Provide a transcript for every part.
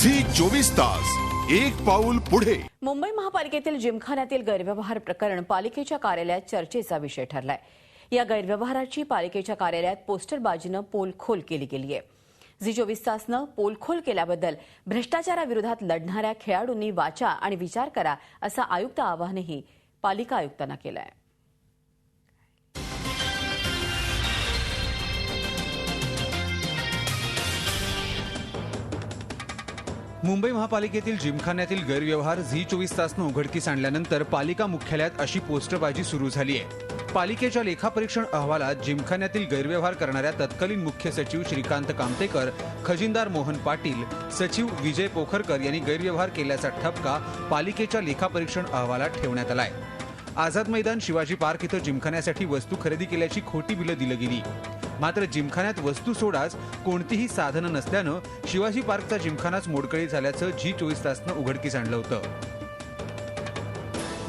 Zee 24 तास एक पाऊल पुढे। मुंबई महापालिकेतील जिमखान्यातील गैरव्यवहार प्रकरण पालिकेच्या कार्यालयात चर्चेचा विषय ठरलाय। या गैरव्यवहाराची पालिकेच्या कार्यालयात पोस्टरबाजीनं पोलखोल केली गेली आहे। झी 24 तासनं पोलखोल केल्याबद्दल भ्रष्टाचाराविरोधात लढणाऱ्या खेळाडूंनी वाचा आणि विचार करा असं आयुक्त आवाहनही पालिका आयुक्तांना केलं आहे। मुंबई महापालिकेतील जिमखान्यातील गैरव्यवहार झी 24 तासनं उघडकीस आणल्यानंतर पालिका मुख्यालयात अशी पोस्टरबाजी सुरू झाली आहे। पालिकेच्या लेखापरीक्षण अहवालात जिमखान्यातील गैरव्यवहार करणाऱ्या तत्कालीन मुख्य सचिव श्रीकांत कामतेकर, खजिनदार मोहन पाटील, सचिव विजय पोखरकर यांनी गैरव्यवहार केल्याचा ठपका पालिकेच्या लेखापरीक्षण अहवालात ठेवण्यात आलाय। आझाद मैदान, शिवाजी पार्क इथं जिमखान्यासाठी वस्तू खरेदी केल्याची खोटी बिलं दिली गेली। मात्र जिमखान्यात वस्तू सोडाच कोणतीही साधनं नसल्यानं शिवाजी पार्कचा जिमखानाच मोडकळीत झाल्याचं झी 24 तासनं उघडकीस आणलं होतं।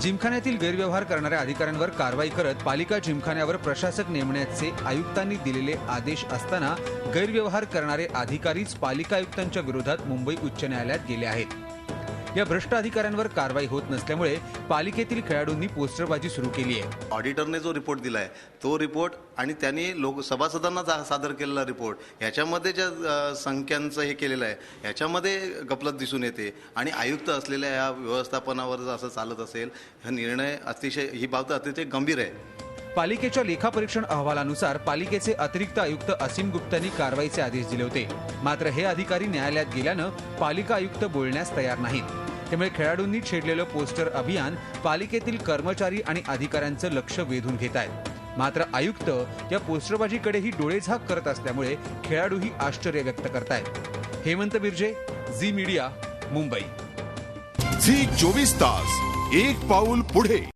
जिमखान्यातील गैरव्यवहार करणाऱ्या अधिकाऱ्यांवर कारवाई करत पालिका जिमखान्यावर प्रशासक नेमण्याचे आयुक्तांनी दिलेले आदेश असताना गैरव्यवहार करणारे अधिकारीच पालिका आयुक्तांच्या विरोधात मुंबई उच्च न्यायालयात गेले आहेत। या भ्रष्ट अधिकाऱ्यांवर कारवाई होत नसल्यामुळे पालिकेतील खेळाडूंनी पोस्टरबाजी सुरू केली आहे। ऑडिटरने जो रिपोर्ट दिलाय तो रिपोर्ट आणि त्यांनी सभासदांना सादर केलेला रिपोर्ट याच्यामध्ये ज्या संख्यांचं हे केलेलं आहे याच्यामध्ये गफलत दिसून येते आणि आयुक्त असलेल्या या व्यवस्थापनावर जर असं चालत असेल हा निर्णय ही बाब अतिशय गंभीर आहे। पालिकेच्या लेखापरीक्षण अहवालानुसार पालिकेचे अतिरिक्त आयुक्त असीम गुप्तांनी कारवाईचे आदेश दिले होते। मात्र हे अधिकारी न्यायालयात गेल्यानं पालिका आयुक्त बोलण्यास तयार नाहीत। त्यामुळे खेळाडूंनी छेडलेलं पोस्टर अभियान पालिकेतील कर्मचारी आणि अधिकाऱ्यांचं लक्ष वेधून घेत आहेत। मात्र आयुक्त या पोस्टरबाजीकडेही डोळेझाक करत असल्यामुळे खेळाडूही आश्चर्य व्यक्त करतायत। हेमंत बिर्जे, झी मीडिया, मुंबई। झी 24 तास एक पाऊल पुढे।